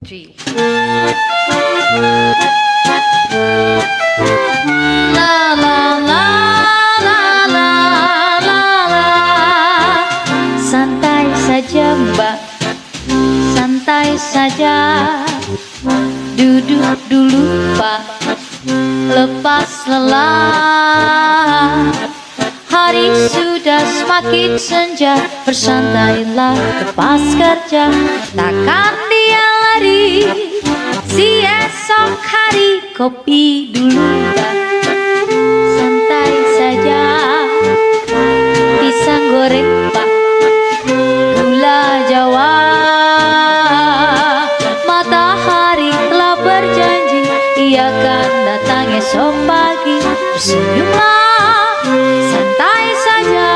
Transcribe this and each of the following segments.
G. La la la la la la la. Santai saja Mbak, santai saja. Duduk dulu Pak, lepas lelah. Hari sudah semakin senja, bersantailah lepas kerja. Takkan dia lari, si esok hari kopi dulu Mbak. Santai saja, pisang goreng Pak, gula Jawa. Matahari telah berjanji, ia akan datang esok pagi. Bersenyumlah, santai saja.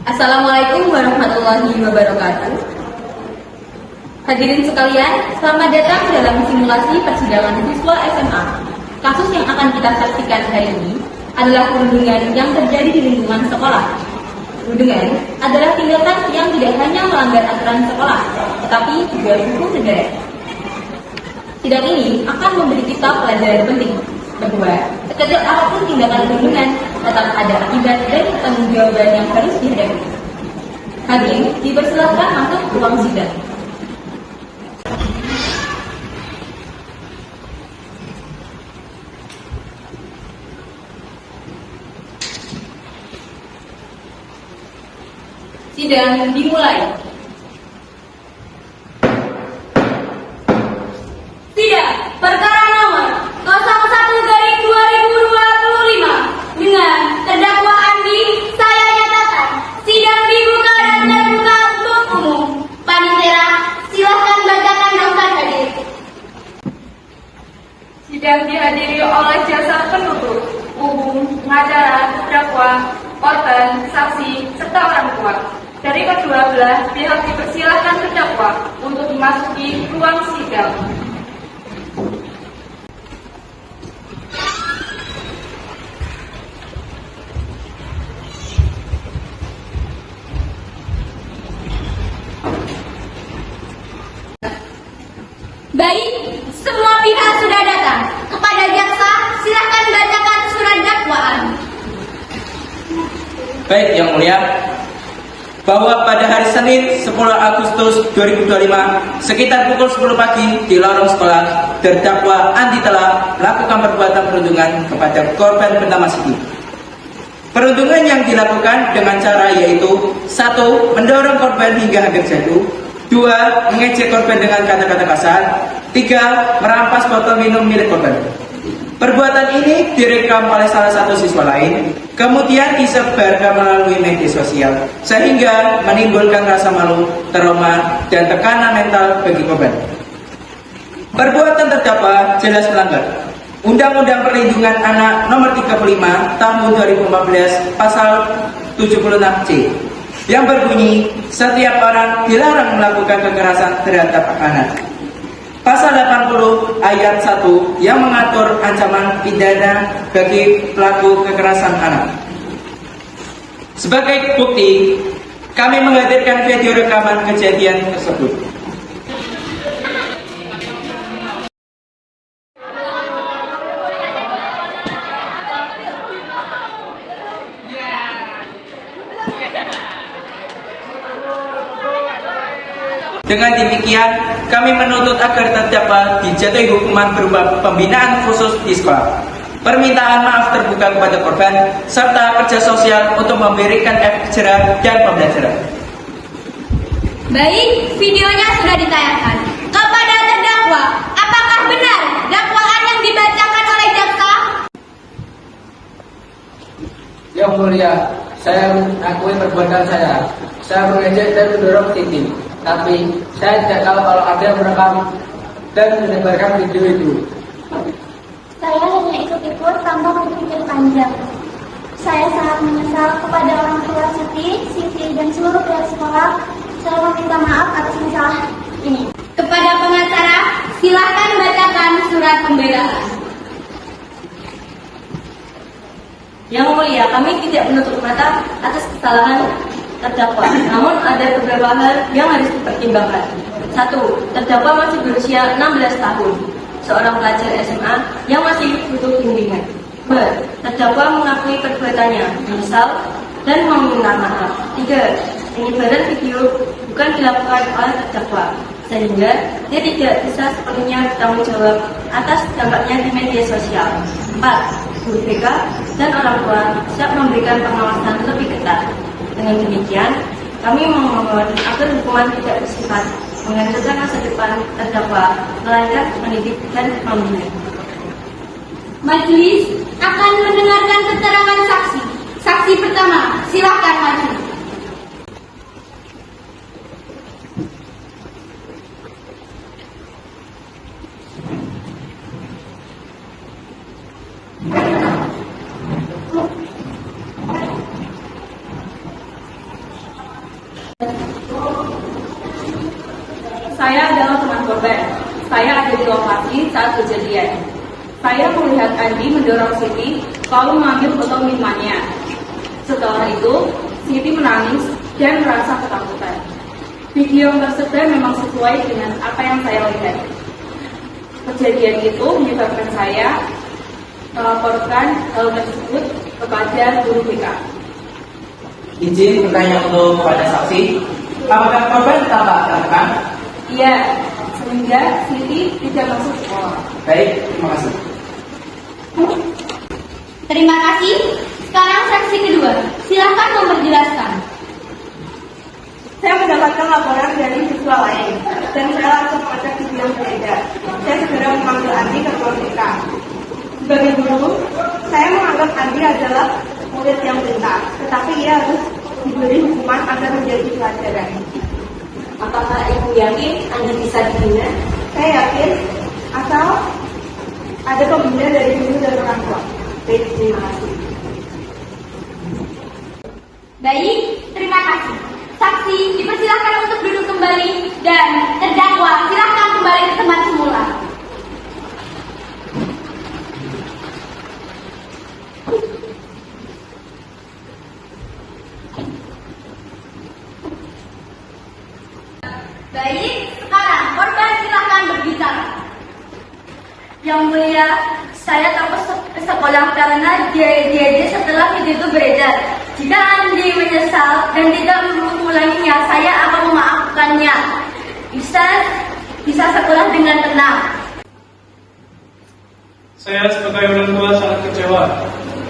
Assalamualaikum warahmatullahi wabarakatuh. Hadirin sekalian, selamat datang dalam simulasi persidangan siswa SMA. Kasus yang akan kita saksikan hari ini adalah perundungan yang terjadi di lingkungan sekolah. Perundungan adalah tindakan yang tidak hanya melanggar aturan sekolah, tetapi juga hukum negara. Sidang ini akan memberi kita pelajaran penting bahwa sekecil apapun tindakan perundungan tetap ada akibat dan pertanggungjawaban yang harus dihadapi. Hadirin dipersilakan masuk ruang sidang. Sidang dimulai. Sidang perkara nomor 01/2025 dengan terdakwa Andi saya nyatakan sidang dibuka dan terbuka untuk umum. Panitia, silakan bacakan daftar hadir. Sidang dihadiri oleh jasa penuntut, umum, pengacara, terdakwa, korban, saksi, serta orang tua. Dari kedua belah pihak dipersilakan terdakwa untuk memasuki ruang sidang. Baik, semua pihak sudah datang. Kepada jaksa, silakan bacakan surat dakwaan. Baik, Yang Mulia, bahwa pada hari Senin 10 Agustus 2025 sekitar pukul 10 pagi di lorong sekolah, terdakwa Andi telah melakukan perbuatan perundungan kepada korban bernama Siti. Perundungan yang dilakukan dengan cara yaitu 1. Mendorong korban hingga hampir jatuh, 2. Mengejek korban dengan kata-kata kasar, 3. Merampas botol minum milik korban. Perbuatan ini direkam oleh salah satu siswa lain, kemudian disebarkan melalui media sosial, sehingga menimbulkan rasa malu, trauma, dan tekanan mental bagi korban. Perbuatan terdakwa jelas melanggar Undang-Undang Perlindungan Anak Nomor 35 Tahun 2014 Pasal 76C, yang berbunyi setiap orang dilarang melakukan kekerasan terhadap anak. Pasal 80 ayat 1 yang mengatur ancaman pidana bagi pelaku kekerasan anak. Sebagai bukti, kami menghadirkan video rekaman kejadian tersebut. Dengan demikian, kami menuntut agar terdakwa dijatuhi hukuman berupa pembinaan khusus di sekolah, permintaan maaf terbuka kepada korban, serta kerja sosial untuk memberikan efek jerah dan pembelajaran. Baik, videonya sudah ditayangkan. Kepada terdakwa, apakah benar dakwaan yang dibacakan oleh jaksa? Yang Mulia, saya mengakui perbuatan saya. Saya mengejek dan mendorong Siti. Tapi saya tidak tahu kalau ada yang merekam dan menyebarkan video itu. Saya hanya ikut-ikut tanpa berpikir panjang. Saya sangat menyesal kepada orang tua Siti, dan seluruh pihak sekolah. Saya meminta maaf atas masalah ini. Kepada pengacara, silakan bacakan surat pembelaan. Yang mulia, kami tidak menutup mata atas kesalahan terdakwa. Namun ada beberapa hal yang harus dipertimbangkan. 1. Terdakwa masih berusia 16 tahun. Seorang pelajar SMA yang masih butuh bimbingan. 2. Terdakwa mengakui perbuatannya, menyesal dan meminta maaf. 3. Penyebaran video bukan dilakukan oleh terdakwa, sehingga dia tidak bisa sepenuhnya bertanggung jawab atas dampaknya di media sosial. 4. Guru BK dan orang tua siap memberikan pengawasan lebih ketat. Dengan demikian, kami memohon agar hukuman tidak bersifat menghancurkan masa depan terdakwa, melainkan mendidik dan membina. Majelis akan mendengarkan keterangan saksi. Saksi pertama, silakan maju. Saya adalah teman korban. Saya ada di lokasi saat kejadian. Saya melihat Andi mendorong Siti lalu mengambil botol minumannya. Setelah itu, Siti menangis dan merasa ketakutan. Video yang tersebar memang sesuai dengan apa yang saya lihat. Kejadian itu menyebabkan saya melaporkan hal tersebut kepada guru BK. Izin bertanya untuk kepada saksi, apakah korban tampak tertekan? Iya, sehingga Siti tidak masuk sekolah. Baik, terima kasih. Terima kasih. Sekarang saksi kedua, silakan memperjelaskan. Saya mendapatkan laporan dari siswa lain dan saya langsung mengecek video yang beredar. Saya segera memanggil Andi ke ruang BK. Sebagai guru, saya menganggap Andi adalah murid yang pintar, tetapi ia harus diberi hukuman agar menjadi pelajaran. Apakah Ibu yakin Andi bisa dibina? Saya yakin asal ada pembinaan dari guru dan orang tua. Baik, terima kasih. Baik, terima kasih. Saksi dipersilakan untuk duduk kembali dan terdakwa silakan kembali ke tempat semula. Baik, sekarang korban silakan berbicara. Yang mulia, saya takut sekolah karena dia setelah video itu beredar. Jika Andi menyesal dan tidak mengulanginya, saya akan memaafkannya. Bisa sekolah dengan tenang. Saya sebagai orang tua sangat kecewa.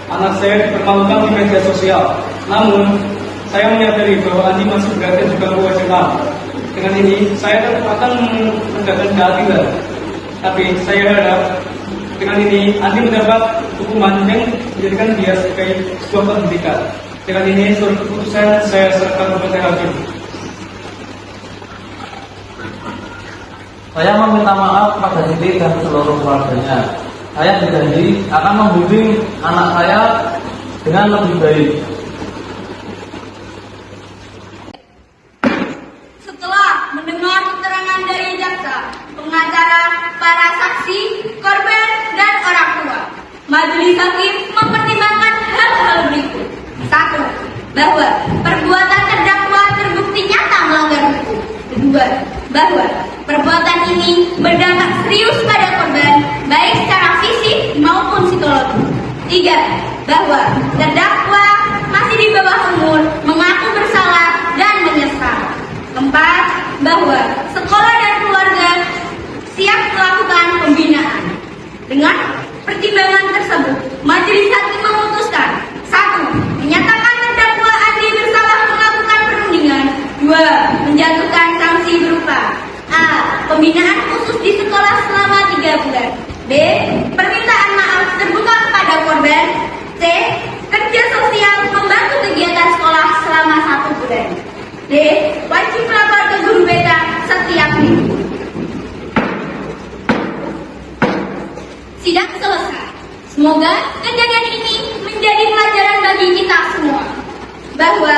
Anak saya dipermalukan di media sosial. Namun, saya menyadari bahwa Andi masih berada di bangku SMA. Dengan ini, saya tetap akan menegakkan keadilan. Tapi saya harap dengan ini Andi mendapat hukuman yang menjadikan dia sebagai sebuah pendidikan. Dengan ini surat keputusan saya serahkan kepada hakim. Saya meminta maaf pada Siti dan seluruh keluarganya. Saya berjanji akan membimbing anak saya dengan lebih baik. Setelah mendengar keterangan dari jaksa, pengacara, para saksi, korban, dan orang tua, majelis hakim mempertimbangkan hal-hal berikut. 1. Bahwa perbuatan terdakwa terbukti nyata melanggar hukum. 2. Bahwa perbuatan ini berdampak serius pada korban, baik secara fisik maupun psikologi. 3. Bahwa terdakwa masih di bawah umur, mengaku bersalah dan menyesal. 4. Bahwa sekolah dan keluarga siap melakukan pembinaan. Dengan pertimbangan tersebut, majelis hakim memutuskan: 1. Menyatakan terdakwa Andi bersalah melakukan perundingan. 2. Menjatuhkan sanksi berupa A. Pembinaan khusus di sekolah selama 3 bulan. B. Permintaan maaf terbuka kepada korban. C. Kerja sosial membantu kegiatan sekolah selama 1 bulan. D. Wajib lapor ke guru BK setiap minggu. Sidang selesai. Semoga kejadian ini menjadi pelajaran bagi kita semua bahwa